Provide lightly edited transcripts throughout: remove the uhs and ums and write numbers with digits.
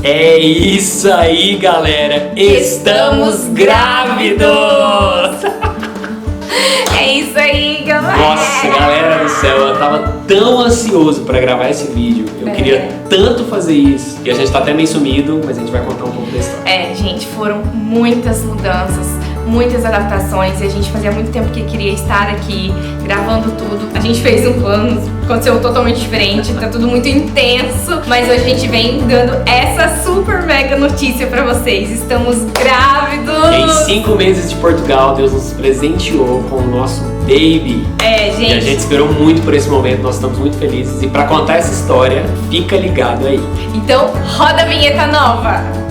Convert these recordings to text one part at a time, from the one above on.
É isso aí, galera! Estamos grávidos! É isso aí, galera! Nossa, galera do céu, eu tava tão ansioso pra gravar esse vídeo. Eu queria tanto fazer isso. E a gente tá até meio sumido, mas a gente vai contar um pouco da história. Gente, foram muitas mudanças, muitas adaptações, e a gente fazia muito tempo que queria estar aqui gravando tudo. A gente fez um plano, aconteceu totalmente diferente, tá tudo muito intenso, mas hoje a gente vem dando essa super mega notícia pra vocês. Estamos grávidos! Em 5 meses de Portugal, Deus nos presenteou com o nosso baby. Gente. E a gente esperou muito por esse momento, nós estamos muito felizes. E pra contar essa história, fica ligado aí. Então, roda a vinheta nova!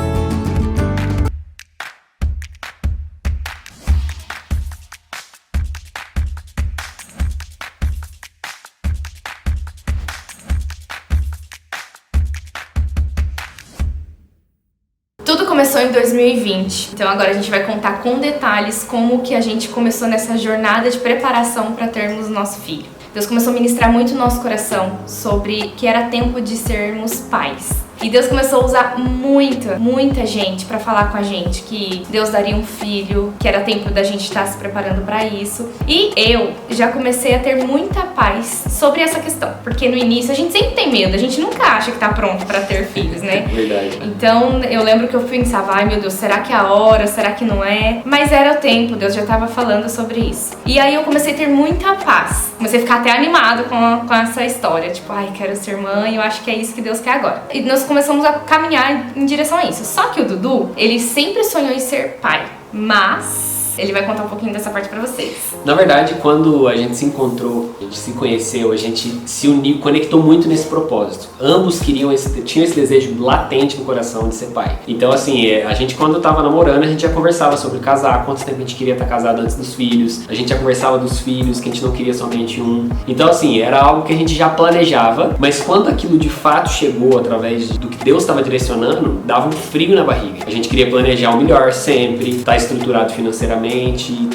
Tudo começou em 2020, então agora a gente vai contar com detalhes como que a gente começou nessa jornada de preparação para termos nosso filho. Deus começou a ministrar muito no nosso coração sobre que era tempo de sermos pais. E Deus começou a usar muita gente pra falar com a gente que Deus daria um filho, que era tempo da gente estar se preparando pra isso. E eu já comecei a ter muita paz sobre essa questão, porque no início a gente sempre tem medo, a gente nunca acha que tá pronto pra ter filhos, né? Verdade. Então eu lembro que eu pensava, ai meu Deus, será que é a hora, será que não é? Mas era o tempo, Deus já tava falando sobre isso. E aí eu comecei a ter muita paz, comecei a ficar até animada com essa história, tipo, ai, quero ser mãe, eu acho que é isso que Deus quer agora. E nós começamos a caminhar em direção a isso. Só que o Dudu, ele sempre sonhou em ser pai, mas ele vai contar um pouquinho dessa parte pra vocês. Na verdade, quando a gente se encontrou, a gente se conheceu, a gente se uniu, conectou muito nesse propósito. Ambos tinham esse desejo latente no coração de ser pai. Então, assim, a gente quando tava namorando, a gente já conversava sobre casar, quanto tempo a gente queria estar casado antes dos filhos. A gente já conversava dos filhos, que a gente não queria somente um. Então, assim, era algo que a gente já planejava, mas quando aquilo de fato chegou através do que Deus estava direcionando, dava um frio na barriga. A gente queria planejar o melhor sempre, estar estruturado financeiramente,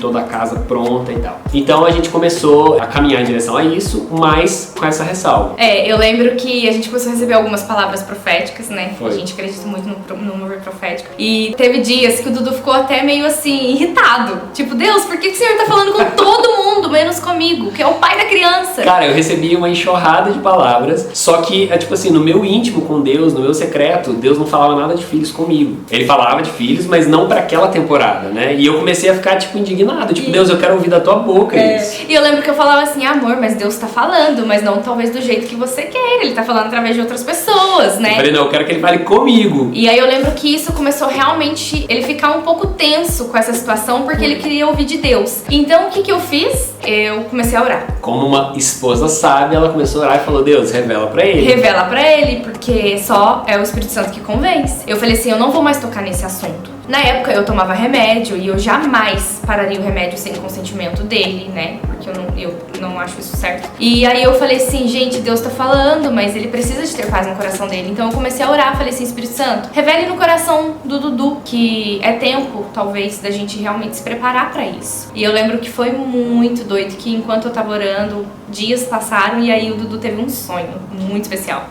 toda a casa pronta e tal. Então a gente começou a caminhar em direção a isso, mas com essa ressalva. Eu lembro que a gente começou a receber algumas palavras proféticas, né? Foi. A gente acredita muito no mover profético. E teve dias que o Dudu ficou até meio assim, irritado. Tipo, Deus, por que o Senhor tá falando com todo mundo, menos comigo, que é o pai da criança? Cara, eu recebi uma enxurrada de palavras, só que, tipo assim, no meu íntimo com Deus, no meu secreto, Deus não falava nada de filhos comigo. Ele falava de filhos, mas não pra aquela temporada, né? E eu comecei a ficar, tipo, indignado. Tipo, Deus, eu quero ouvir da tua boca isso. E eu lembro que eu falava assim, amor, mas Deus tá falando, mas não talvez do jeito que você quer. Ele tá falando através de outras pessoas, né? Eu falei, não, eu quero que ele fale comigo. E aí eu lembro que isso começou realmente ele ficar um pouco tenso com essa situação, porque ele queria ouvir de Deus. Então o que eu fiz? Eu comecei a orar. Como uma esposa sábia, ela começou a orar e falou, Deus, revela pra ele. Revela pra ele, porque só é o Espírito Santo que convence. Eu falei assim, eu não vou mais tocar nesse assunto. Na época eu tomava remédio e eu jamais pararia o remédio sem consentimento dele, né? Porque eu não acho isso certo. E aí eu falei assim, gente, Deus tá falando, mas ele precisa de ter paz no coração dele. Então eu comecei a orar, falei assim, Espírito Santo, revele no coração do Dudu que é tempo, talvez, da gente realmente se preparar pra isso. E eu lembro que foi muito doido, que enquanto eu tava orando, dias passaram e aí o Dudu teve um sonho muito especial.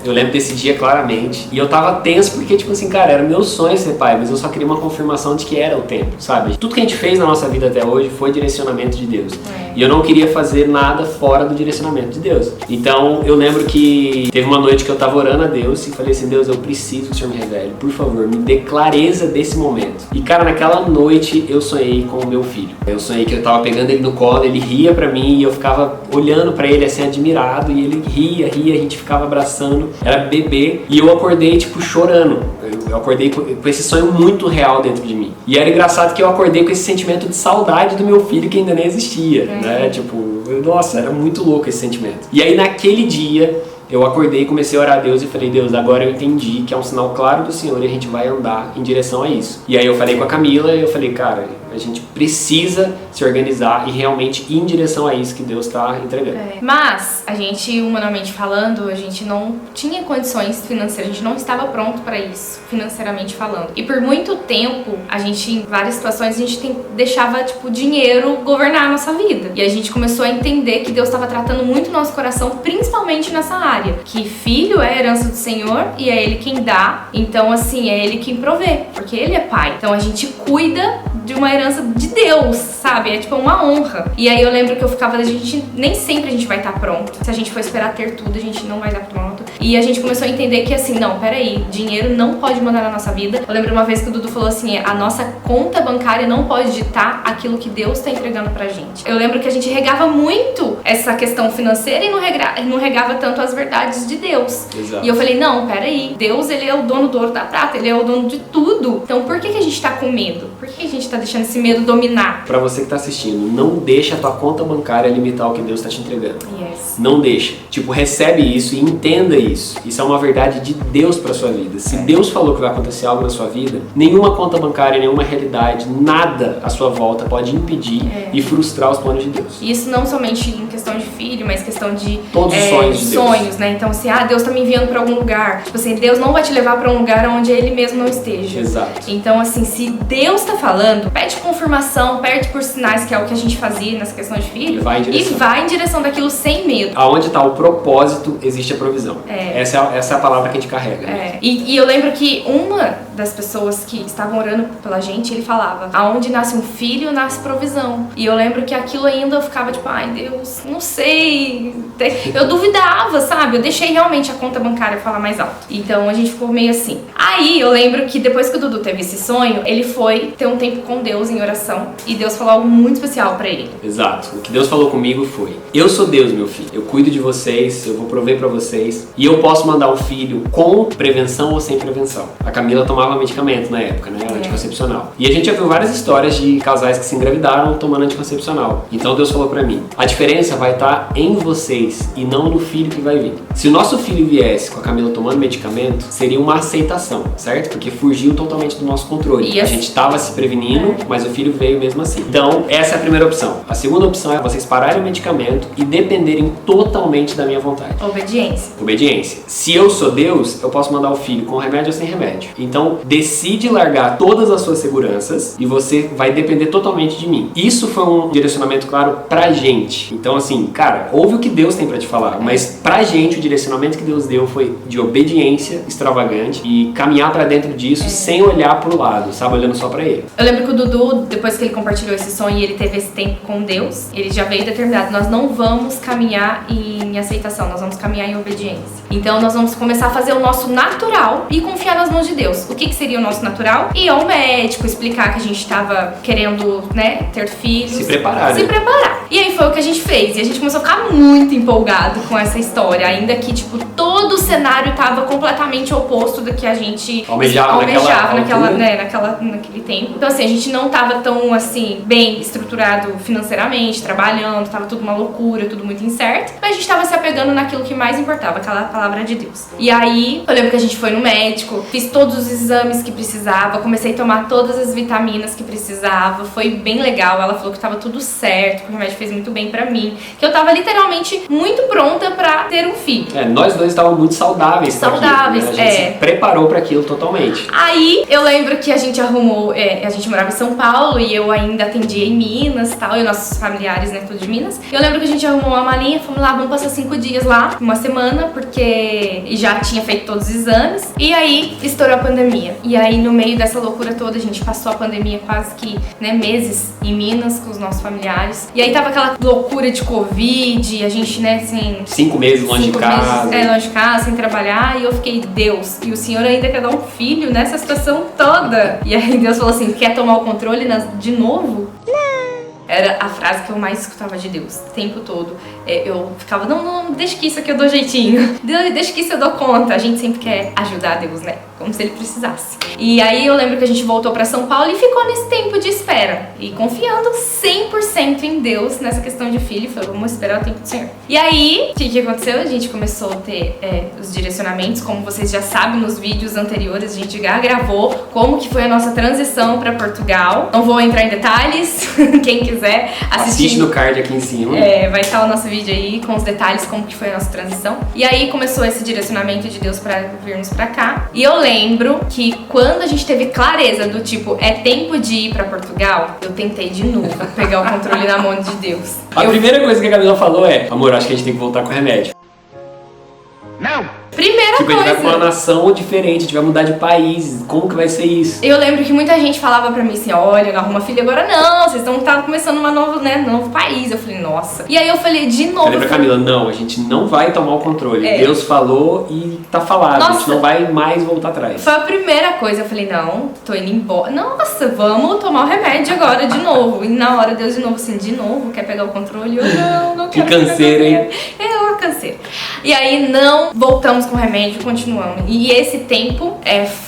Eu lembro desse dia claramente. E eu tava tenso porque, tipo assim, cara, era meu sonho ser pai, mas eu só queria uma confirmação de que era o tempo, sabe? Tudo que a gente fez na nossa vida até hoje foi direcionamento de Deus. E eu não queria fazer nada fora do direcionamento de Deus. Então, eu lembro que teve uma noite que eu tava orando a Deus e falei assim, Deus, eu preciso que o Senhor me revele. Por favor, me dê clareza desse momento. E, cara, naquela noite eu sonhei com o meu filho. Eu sonhei que eu tava pegando ele no colo, ele ria pra mim e eu ficava olhando pra ele assim, admirado. E ele ria, a gente ficava abraçando. Era bebê, e eu acordei, tipo, chorando. Eu acordei com esse sonho muito real dentro de mim. E era engraçado que eu acordei com esse sentimento de saudade do meu filho que ainda nem existia, né? Tipo, nossa, era muito louco esse sentimento. E aí, naquele dia, eu acordei, comecei a orar a Deus e falei, Deus, agora eu entendi que é um sinal claro do Senhor e a gente vai andar em direção a isso. E aí eu falei com a Camila e eu falei, cara, A gente precisa se organizar e realmente ir em direção a isso que Deus está entregando. Mas a gente, humanamente falando, a gente não tinha condições financeiras, a gente não estava pronto para isso, financeiramente falando. E por muito tempo, a gente, em várias situações, a gente deixava, tipo, dinheiro governar a nossa vida. E a gente começou a entender que Deus estava tratando muito o nosso coração, principalmente nessa área. Que filho é a herança do Senhor e é Ele quem dá. Então, assim, é Ele quem provê, porque Ele é pai. Então a gente cuida de uma herança de Deus, sabe? É tipo uma honra. E aí eu lembro que eu ficava, nem sempre a gente vai estar pronto. Se a gente for esperar ter tudo, a gente não vai dar pronto. E a gente começou a entender que assim, não, peraí, dinheiro não pode mandar na nossa vida. Eu lembro uma vez que o Dudu falou assim, a nossa conta bancária não pode ditar aquilo que Deus tá entregando pra gente. Eu lembro que a gente regava muito essa questão financeira e não regava tanto as verdades de Deus. Exato. E eu falei, não, peraí, Deus, Ele é o dono do ouro da prata, Ele é o dono de tudo. Então por que a gente tá com medo? Por que a gente tá deixando esse medo dominar? Pra você que tá assistindo, não deixa a tua conta bancária limitar o que Deus tá te entregando. Yes. Não deixa. Tipo, recebe isso e entenda isso. Isso é uma verdade de Deus pra sua vida. Se Deus falou que vai acontecer algo na sua vida, nenhuma conta bancária, nenhuma realidade, nada à sua volta pode impedir e frustrar os planos de Deus. Isso não somente em questão de filho, mas questão de todos os sonhos de Deus. Sonhos, né? Então, assim, Deus tá me enviando pra algum lugar. Tipo assim, Deus não vai te levar pra um lugar onde Ele mesmo não esteja. Exato. Então, assim, se Deus tá falando, pede confirmação, pede por sinais, que é o que a gente fazia nessa questão de filho, e vai em direção daquilo sem medo. Aonde tá o propósito, existe a provisão. Essa é a palavra que a gente carrega. Né? E eu lembro que uma das pessoas que estavam orando pela gente, ele falava, aonde nasce um filho, nasce provisão. E eu lembro que aquilo ainda eu ficava tipo, ai Deus, não sei. Eu duvidava, sabe? Eu deixei realmente a conta bancária falar mais alto. Então a gente ficou meio assim. Aí eu lembro que depois que o Dudu teve esse sonho, ele foi ter um tempo com Deus em oração. E Deus falou algo muito especial pra ele. Exato. O que Deus falou comigo foi, eu sou Deus, meu filho. Eu cuido de vocês, eu vou prover pra vocês. E eu posso mandar um filho com prevenção ou sem prevenção. A Camila tomava medicamento na época, né? Anticoncepcional. E a gente já viu várias histórias de casais que se engravidaram tomando anticoncepcional. Então Deus falou pra mim, a diferença vai estar em vocês e não no filho que vai vir. Se o nosso filho viesse com a Camila tomando medicamento, seria uma aceitação, certo? Porque fugiu totalmente do nosso controle. A gente tava se prevenindo, mas o filho veio mesmo assim. Então, essa é a primeira opção. A segunda opção é vocês pararem o medicamento e dependerem totalmente da minha vontade. Obediência. Se eu sou Deus, eu posso mandar o filho com remédio ou sem remédio. Então, decide largar todas as suas seguranças e você vai depender totalmente de mim. Isso foi um direcionamento claro pra gente. Então, assim, cara, ouve o que Deus tem pra te falar, mas pra gente o direcionamento que Deus deu foi de obediência extravagante e caminhar pra dentro disso sem olhar pro lado, sabe? Olhando só pra Ele. Eu lembro que o Dudu, depois que ele compartilhou esse sonho e ele teve esse tempo com Deus, ele já veio determinado, nós não vamos caminhar em aceitação, nós vamos caminhar em obediência. Então nós vamos começar a fazer o nosso natural e confiar nas mãos de Deus. O que seria o nosso natural? Ir ao médico, explicar que a gente estava querendo, né, ter filhos. Se preparar. E aí foi o que a gente fez. E a gente começou a ficar muito empolgado com essa história. Ainda que, tipo, todo o cenário tava completamente oposto do que a gente almejava naquele tempo. Então, assim, a gente não tava tão, assim, bem estruturado financeiramente, trabalhando, tava tudo uma loucura, tudo muito incerto. Mas a gente tava se apegando naquilo que mais importava, aquela palavra de Deus. E aí, eu lembro que a gente foi no médico, fiz todos os exames que precisava, comecei a tomar todas as vitaminas que precisava. Foi bem legal. Ela falou que tava tudo certo, que o remédio fez muito bem pra mim, que eu tava literalmente muito pronta pra ter um filho. Nós dois estávamos muito saudáveis, né? A gente se preparou pra aquilo totalmente. Aí eu lembro que a gente arrumou, a gente morava em São Paulo e eu ainda atendia em Minas e tal, e nossos familiares, né, tudo de Minas. Eu lembro que a gente arrumou uma malinha, fomos lá, vamos passar 5 dias lá, uma semana, porque já tinha feito todos os exames. E aí estourou a pandemia. E aí no meio dessa loucura toda, a gente passou a pandemia quase que, né, meses em Minas com os nossos familiares. E aí tava aquela loucura de Covid, a gente, né, assim... 5 meses longe de casa. Longe de casa, sem trabalhar, e eu fiquei, Deus, e o Senhor ainda quer dar um filho nessa situação toda. E aí Deus falou assim, quer tomar o controle de novo? Não. Era a frase que eu mais escutava de Deus, o tempo todo. eu ficava, não, deixa que isso aqui eu dou jeitinho. Deixa que isso eu dou conta. A gente sempre quer ajudar Deus, né? Como se ele precisasse. E aí eu lembro que a gente voltou pra São Paulo e ficou nesse tempo de espera. E confiando 100% em Deus nessa questão de filho. Falou, vamos esperar o tempo do Senhor. E aí, o que aconteceu? A gente começou a ter os direcionamentos. Como vocês já sabem, nos vídeos anteriores, a gente já gravou como que foi a nossa transição pra Portugal. Não vou entrar em detalhes. Quem quiser assistir. Assiste no card aqui em cima. Vai estar o nosso vídeo aí com os detalhes como que foi a nossa transição. E aí começou esse direcionamento de Deus pra virmos pra cá. E eu lembro que quando a gente teve clareza do tipo, é tempo de ir pra Portugal, eu tentei de novo pegar o controle na mão de Deus. A primeira coisa que a Camila falou é, amor, acho que a gente tem que voltar com o remédio. Não! Primeira coisa. A gente vai pra uma coisa. nação diferente, a gente vai mudar de país. Como que vai ser isso? Eu lembro que muita gente falava pra mim assim, olha, não arruma filho agora não, vocês estão começando uma nova, um novo país. Eu falei, nossa. E aí eu falei de novo. Falei pra Camila, não, a gente não vai tomar o controle. Deus falou e tá falado, Nossa. a gente não vai mais voltar atrás. Foi a primeira coisa, eu falei, não, tô indo embora. Nossa, vamos tomar o remédio agora de novo. E na hora Deus de novo assim, de novo, quer pegar o controle? Eu não quero. Que canseira, hein? Eu cansei. E aí não voltamos com o remédio, continuamos. E esse tempo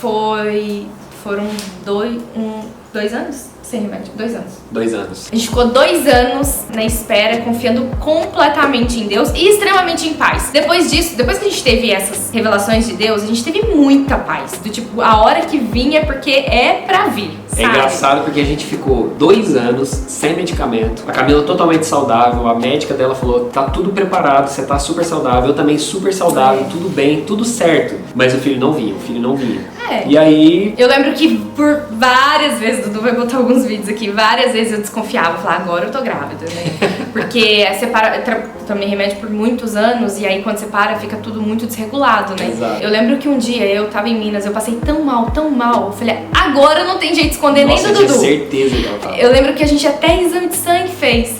foram 2 anos sem remédio, 2 anos. 2 anos. A gente ficou 2 anos na espera, confiando completamente em Deus e extremamente em paz. Depois disso, depois que a gente teve essas revelações de Deus, a gente teve muita paz. Do tipo, a hora que vinha é porque é pra vir, sabe? É engraçado porque a gente ficou 2 anos sem medicamento. A Camila totalmente saudável, a médica dela falou, tá tudo preparado, você tá super saudável, eu também super saudável, tudo bem, tudo certo. Mas o filho não vinha. E aí... Eu lembro que por várias vezes, Dudu vai botar alguns vídeos aqui, várias vezes eu desconfiava, falava, agora eu tô grávida, né? Porque tomei remédio por muitos anos e aí quando você para fica tudo muito desregulado, né? Exato. Eu lembro que um dia eu tava em Minas, eu passei tão mal, eu falei, agora não tem jeito de esconder nem do Dudu. Eu tinha certeza que ela tava. Eu lembro que a gente até exame de sangue fez.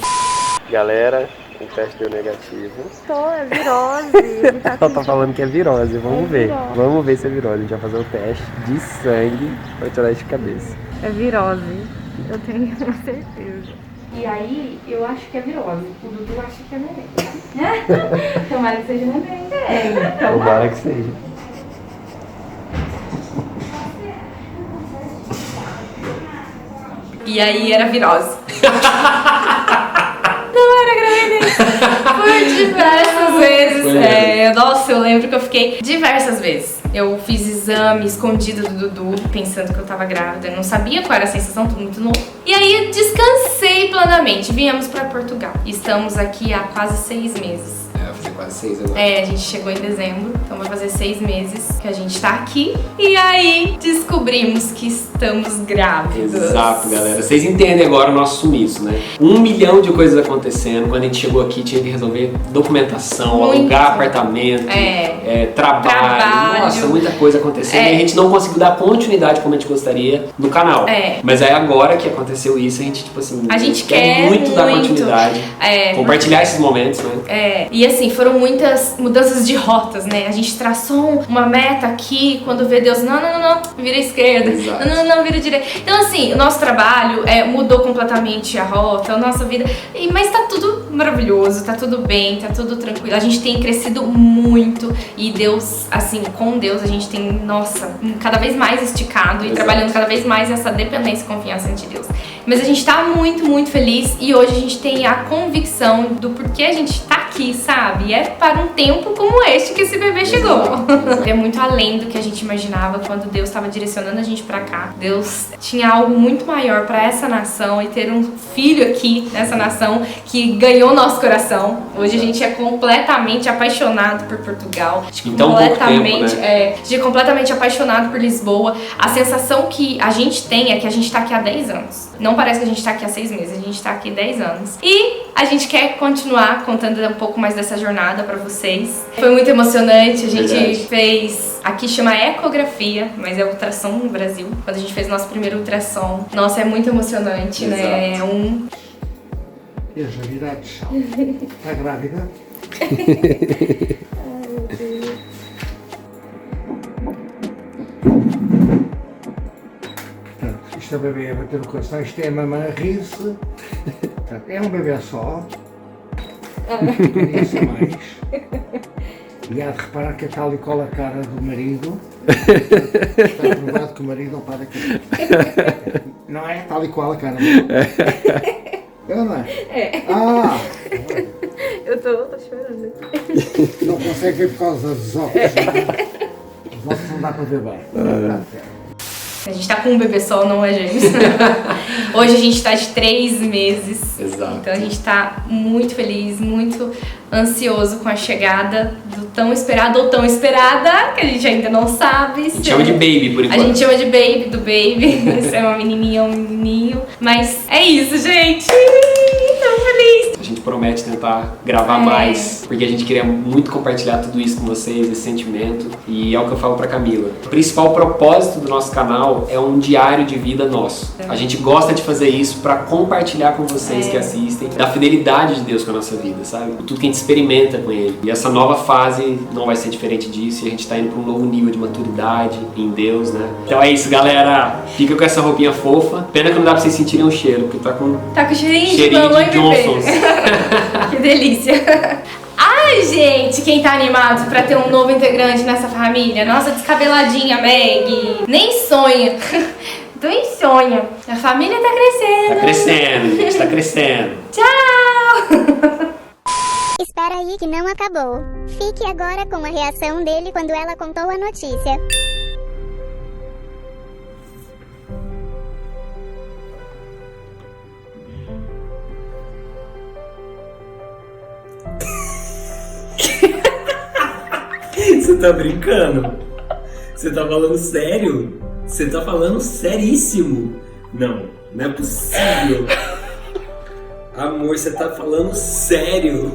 Galera, o teste deu negativo. É virose. Ela tá falando que é virose, vamos ver. Vamos ver se é virose. A gente vai fazer o teste de sangue pra tirar de cabeça. É virose. Eu tenho certeza. E aí, eu acho que é virose. O Dudu acha que é neném. Tomara que seja neném. Tomara que seja. E aí era virose. Não era gravidez. Por diversas vezes. Nossa, eu lembro que eu fiquei diversas vezes. Eu fiz exame escondido do Dudu, pensando que eu tava grávida. Eu não sabia qual era a sensação, tudo muito novo. E aí descansei plenamente. Viemos pra Portugal. Estamos aqui há quase 6 meses. Vai fazer quase 6 agora. A gente chegou em dezembro, então vai fazer 6 meses que a gente tá aqui. E aí descobrimos que estamos grávidos. Exato, galera. Vocês entendem agora o nosso sumiço, né? 1 milhão de coisas acontecendo. Quando a gente chegou aqui, tinha que resolver documentação, Muito. alugar apartamento, trabalho. Nossa, muita coisa acontecendo. E a gente não conseguiu dar continuidade como a gente gostaria no canal. Mas aí agora que aconteceu isso, a gente, tipo assim, a gente quer muito dar continuidade. Compartilhar esses momentos, né? E assim, foram muitas mudanças de rotas, né? A gente traçou uma meta aqui, quando vê Deus, não, vira à esquerda. Exato. Não, vira à direita. Então assim, o nosso trabalho mudou completamente a rota, a nossa vida. Mas tá tudo maravilhoso, tá tudo bem, tá tudo tranquilo. A gente tem crescido muito e Deus, assim, com Deus a gente tem, nossa, cada vez mais esticado e trabalhando cada vez mais nessa dependência e confiança em Deus. Mas a gente tá muito, muito feliz e hoje a gente tem a convicção do porquê a gente tá aqui, sabe? E é para um tempo como este que esse bebê chegou. É muito além do que a gente imaginava quando Deus estava direcionando a gente pra cá. Deus tinha algo muito maior pra essa nação e ter um filho aqui nessa nação que ganhou nosso coração. Hoje a gente é completamente apaixonado por Portugal. Então, completamente, pouco tempo, né? a gente é completamente apaixonado por Lisboa. A sensação que a gente tem é que a gente tá aqui há 10 anos. Não parece que a gente tá aqui há 6 meses, a gente tá aqui 10 anos. E a gente quer continuar contando um pouco mais dessa jornada pra vocês. Foi muito emocionante, a gente fez... Aqui chama ecografia, mas é ultrassom no Brasil. Quando a gente fez nosso primeiro ultrassom. Nossa, é muito emocionante, né? Veja, virado de chão. Está grávida? Ai, meu Deus. Portanto, isto é o bebê a bater no coração, isto é a mamãe a rir-se. Portanto, é um bebê só. Conheça mais. E há de reparar que a tal e qual a cara do marido está provado que o marido não para aqui. Não é tal e qual a cara. Não é? É. Ah! Eu tô chorando. Não consegue ver por causa dos óculos. Os óculos não dá para ver bem. A gente tá com um bebê só, não é, gêmeos? Hoje a gente tá de 3 meses. Exato. Então a gente tá muito feliz, muito ansioso com a chegada do tão esperado ou tão esperada, que a gente ainda não sabe. A gente chama de baby por A enquanto. gente chama de baby, do baby. Se é uma menininha ou um menininho. Mas é isso, gente. Tão feliz. A gente promete tentar gravar mais, porque a gente queria muito compartilhar tudo isso com vocês, esse sentimento. E é o que eu falo pra Camila. O principal propósito do nosso canal é um diário de vida nosso. A gente gosta de fazer isso pra compartilhar com vocês que assistem da fidelidade de Deus com a nossa vida, sabe? Tudo que a gente experimenta com Ele. E essa nova fase não vai ser diferente disso, e a gente tá indo pra um novo nível de maturidade em Deus, né? Então é isso, galera. Fica com essa roupinha fofa. Pena que não dá pra vocês sentirem o cheiro, porque tá com Tá com cheirinho de cheirinho mamãe de e bebê. Johnson's. Que delícia. Ai, gente, quem tá animado pra ter um novo integrante nessa família? Nossa, descabeladinha Meg. Nem sonha. Nem sonha. A família tá crescendo. Tá crescendo, gente, tá crescendo. Tchau. Espera aí que não acabou. Fique agora com a reação dele quando ela contou a notícia. Você tá brincando? Você tá falando sério? Você tá falando seríssimo? Não, não é possível. Amor, você tá falando sério?